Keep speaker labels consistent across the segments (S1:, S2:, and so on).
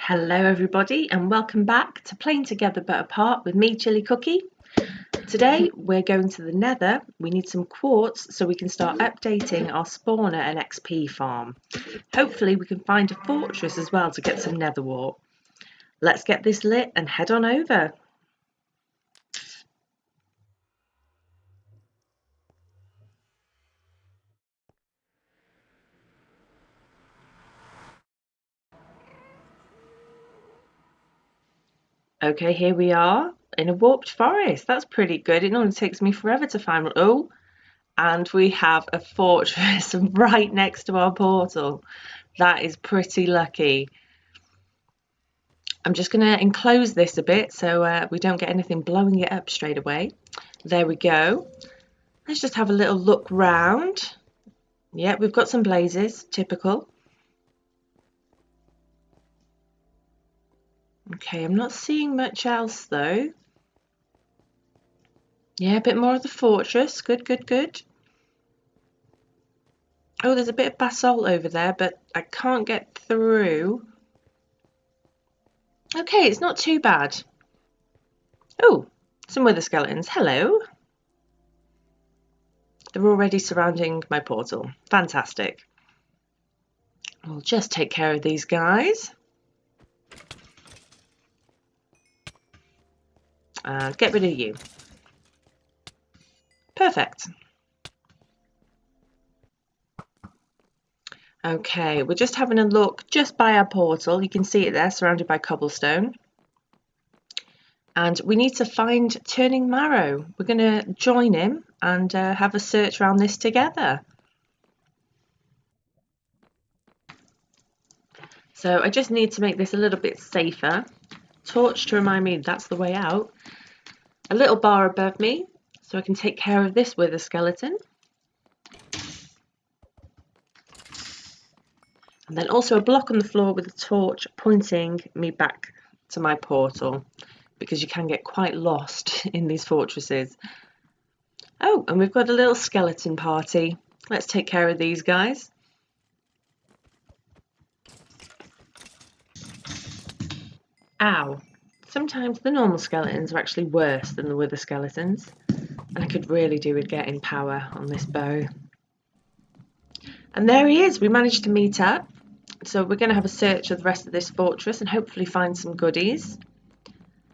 S1: Hello everybody and welcome back to Playing Together But Apart with me, Chilli Cookie. Today we're going to the Nether. We need some quartz so we can start updating our spawner and XP farm. Hopefully we can find a fortress as well to get some nether wart. Let's get this lit and head on over. Okay, here we are in a warped forest. That's pretty good. It normally takes me forever to find one. Oh, and we have a fortress right next to our portal. That is pretty lucky. I'm just going to enclose this a bit so we don't get anything blowing it up straight away. There we go. Let's just have a little look round. Yeah, we've got some blazes, typical. Okay, I'm not seeing much else though. Yeah, a bit more of the fortress. Good, good, good. Oh, there's a bit of basalt over there, but I can't get through. Okay, it's not too bad. Oh, some wither skeletons. Hello. They're already surrounding my portal. Fantastic. We'll just take care of these guys. And get rid of you. Perfect. Okay, we're just having a look just by our portal. You can see it there, surrounded by cobblestone. And we need to find Turning Marrow. We're going to join him and have a search around this together. So I just need to make this a little bit safer. Torch to remind me that's the way out. A little bar above me so I can take care of this wither skeleton. And then also a block on the floor with a torch pointing me back to my portal, because you can get quite lost in these fortresses. Oh, and we've got a little skeleton party. Let's take care of these guys. Ow. Sometimes the normal skeletons are actually worse than the wither skeletons, and I could really do with getting power on this bow. And there he is. We managed to meet up. So we're going to have a search of the rest of this fortress and hopefully find some goodies.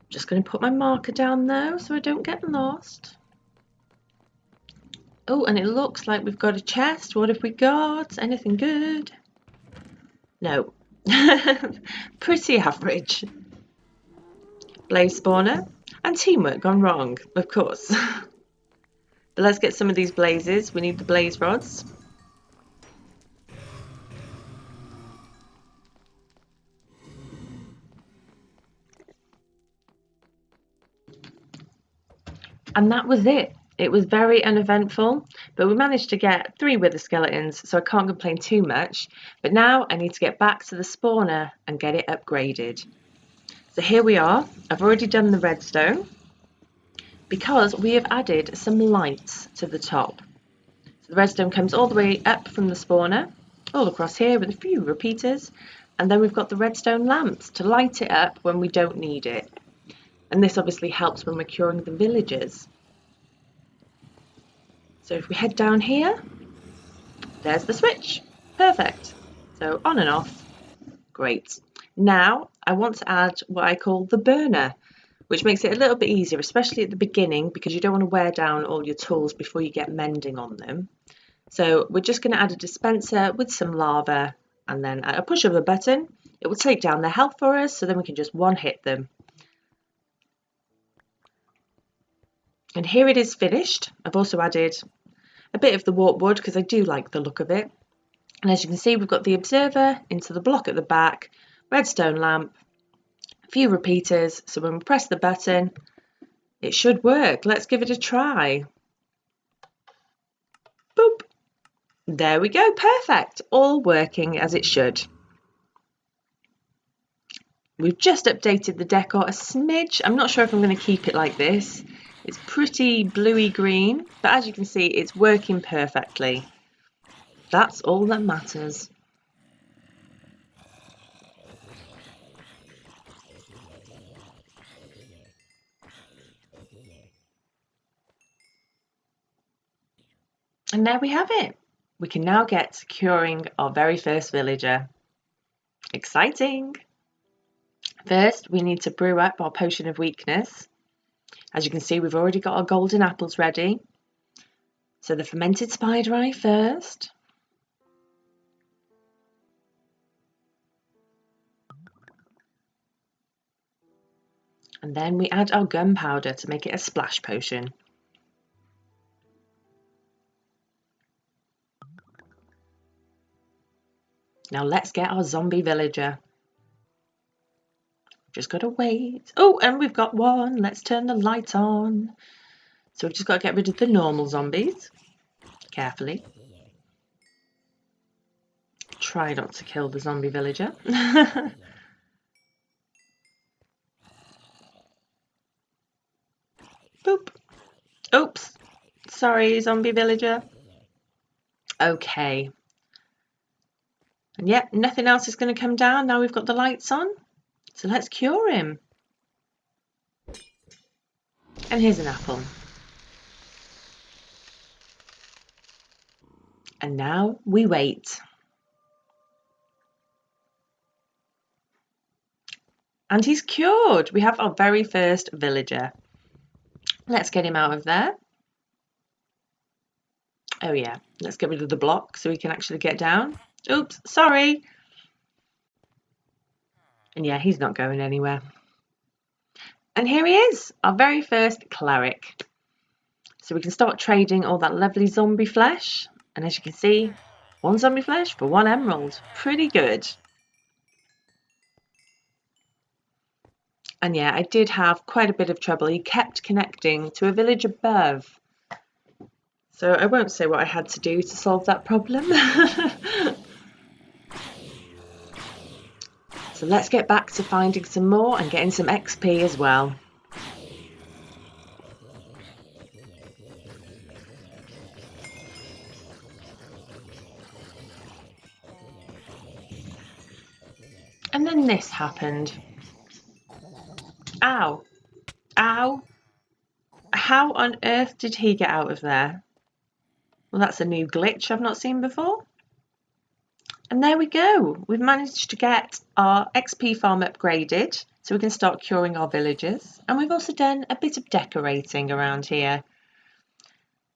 S1: Just going to put my marker down though so I don't get lost. Oh, and it looks like we've got a chest. What have we got? Anything good? No. Pretty average. Blaze spawner and teamwork gone wrong, of course. But let's get some of these blazes. We need the blaze rods. And that was it. It was very uneventful, but we managed to get 3 wither skeletons, so I can't complain too much. But now I need to get back to the spawner and get it upgraded. So here we are. I've already done the redstone because we have added some lights to the top. So the redstone comes all the way up from the spawner, all across here with a few repeaters, and then we've got the redstone lamps to light it up when we don't need it. And this obviously helps when we're curing the villagers. So if we head down here, there's the switch. Perfect. So on and off. Great. Now I want to add what I call the burner, which makes it a little bit easier, especially at the beginning, because you don't want to wear down all your tools before you get mending on them. So we're just going to add a dispenser with some lava, and then at a push of a button, it will take down their health for us, so then we can just one-hit them. And here it is finished. I've also added a bit of the warp wood because I do like the look of it. And as you can see, we've got the observer into the block at the back, redstone lamp, a few repeaters. So when we press the button, it should work. Let's give it a try. Boop. There we go. Perfect. All working as it should. We've just updated the decor a smidge. I'm not sure if I'm going to keep it like this. It's pretty bluey green, but as you can see, it's working perfectly. That's all that matters. And there we have it. We can now get to curing our very first villager. Exciting! First, we need to brew up our potion of weakness. As you can see, we've already got our golden apples ready. So the fermented spider eye first. And then we add our gunpowder to make it a splash potion. Now let's get our zombie villager. Just got to wait. Oh, and we've got one. Let's turn the light on. So we've just got to get rid of the normal zombies. Carefully. Try not to kill the zombie villager. Boop. Oops. Sorry, zombie villager. Okay. And yep, nothing else is going to come down. Now we've got the lights on. So let's cure him. And here's an apple. And now we wait. And he's cured. We have our very first villager. Let's get him out of there. Oh yeah, let's get rid of the block so we can actually get down. Oops, sorry. And yeah, he's not going anywhere. And here he is, our very first cleric. So we can start trading all that lovely zombie flesh. And as you can see, 1 zombie flesh for 1 emerald. Pretty good. And yeah, I did have quite a bit of trouble. He kept connecting to a village above. So I won't say what I had to do to solve that problem. So let's get back to finding some more and getting some XP as well. And then this happened. Ow. Ow. How on earth did he get out of there? Well, that's a new glitch I've not seen before. And there we go. We've managed to get our XP farm upgraded so we can start curing our villagers. And we've also done a bit of decorating around here.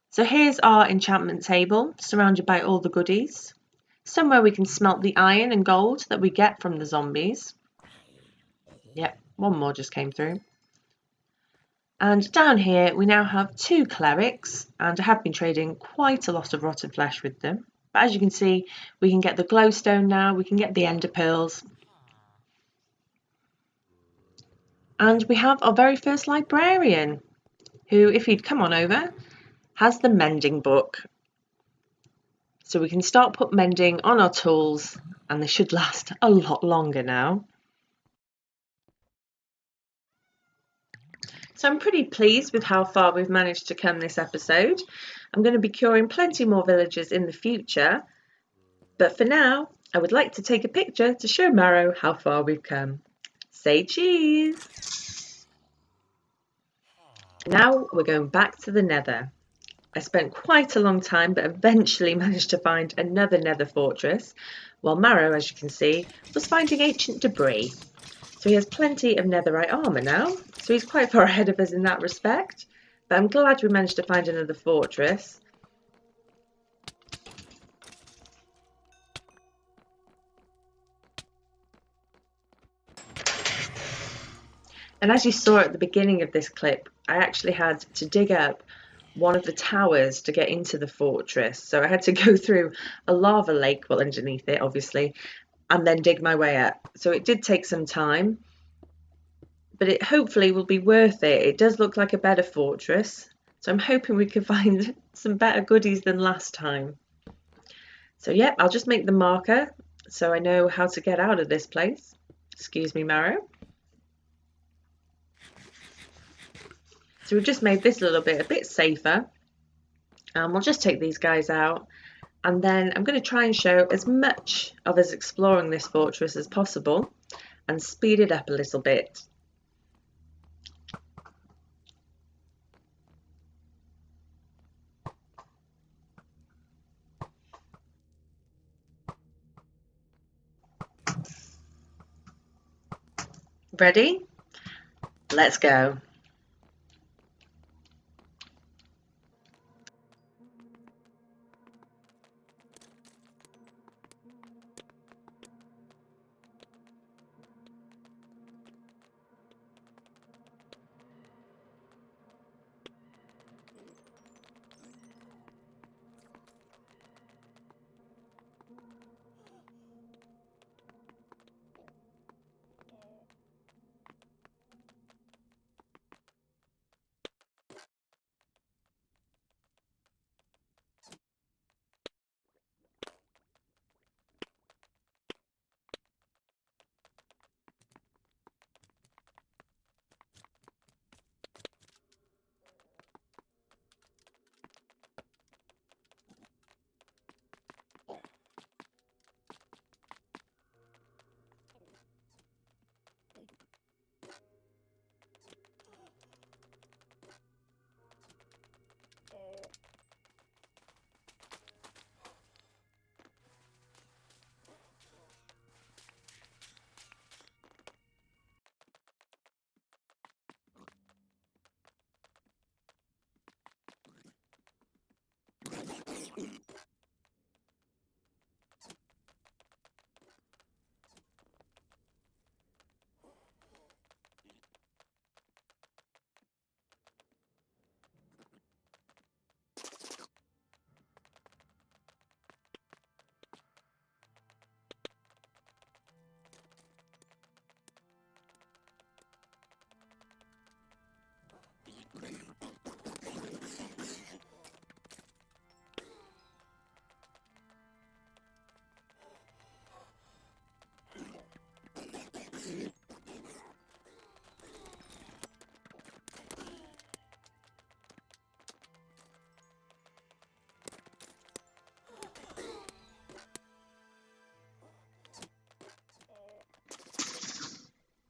S1: So here's our enchantment table surrounded by all the goodies. Somewhere we can smelt the iron and gold that we get from the zombies. Yep, one more just came through. And down here we now have 2 clerics, and I have been trading quite a lot of rotten flesh with them. But as you can see, we can get the glowstone now, we can get the ender pearls. And we have our very first librarian, who, if he'd come on over, has the mending book. So we can start put mending on our tools, and they should last a lot longer now. So I'm pretty pleased with how far we've managed to come this episode. I'm going to be curing plenty more villagers in the future. But for now, I would like to take a picture to show Marrow how far we've come. Say cheese! Now we're going back to the Nether. I spent quite a long time, but eventually managed to find another Nether fortress, while Marrow, as you can see, was finding ancient debris. So he has plenty of netherite armour now, so he's quite far ahead of us in that respect. But I'm glad we managed to find another fortress. And as you saw at the beginning of this clip, I actually had to dig up one of the towers to get into the fortress. So I had to go through a lava lake, well, underneath it, obviously, and then dig my way up. So it did take some time, but it hopefully will be worth it. It does look like a better fortress, so I'm hoping we can find some better goodies than last time. So yeah, I'll just make the marker so I know how to get out of this place. Excuse me, Marrow. So we've just made this little bit a bit safer. We'll just take these guys out, and then I'm going to try and show as much of us exploring this fortress as possible and speed it up a little bit. Ready? Let's go.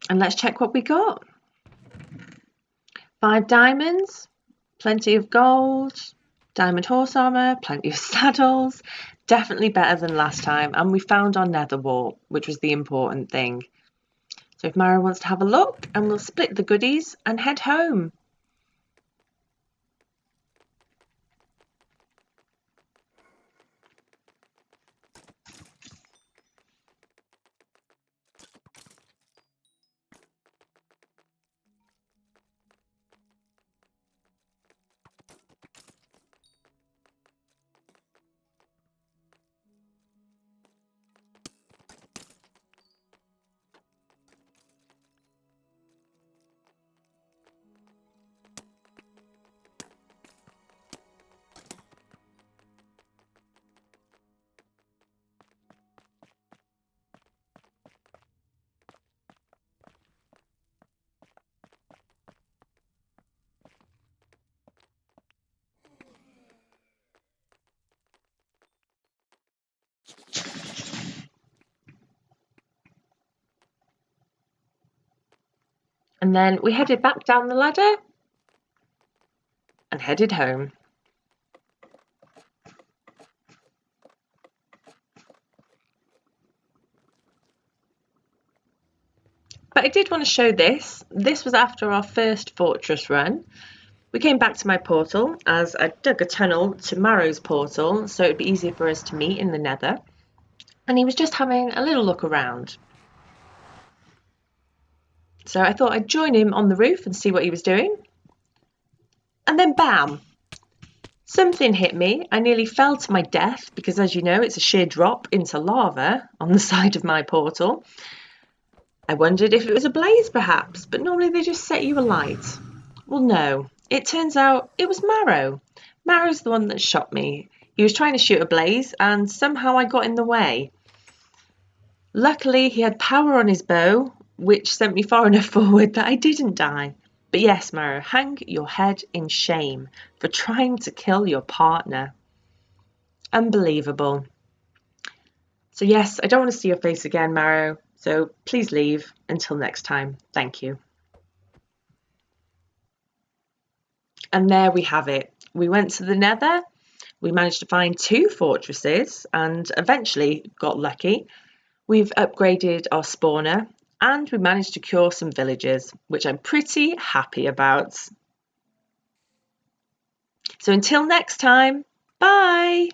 S1: And let's check what we got. 5 diamonds, plenty of gold, diamond horse armour, plenty of saddles. Definitely better than last time. And we found our nether wart, which was the important thing. So if Mara wants to have a look, and we'll split the goodies and head home. And then we headed back down the ladder and headed home. But I did want to show this. This was after our first fortress run. We came back to my portal as I dug a tunnel to Marrow's portal so it'd be easier for us to meet in the nether. And he was just having a little look around. So I thought I'd join him on the roof and see what he was doing. And then bam! Something hit me. I nearly fell to my death because, as you know, it's a sheer drop into lava on the side of my portal. I wondered if it was a blaze perhaps, but normally they just set you alight. Well, no. It turns out it was Marrow. Marrow's the one that shot me. He was trying to shoot a blaze and somehow I got in the way. Luckily, he had power on his bow, which sent me far enough forward that I didn't die. But yes, Marrow, hang your head in shame for trying to kill your partner. Unbelievable. So yes, I don't want to see your face again, Marrow, so please leave until next time. Thank you. And there we have it. We went to the nether, we managed to find 2 fortresses and eventually got lucky. We've upgraded our spawner and we managed to cure some villagers, which I'm pretty happy about. So until next time, bye!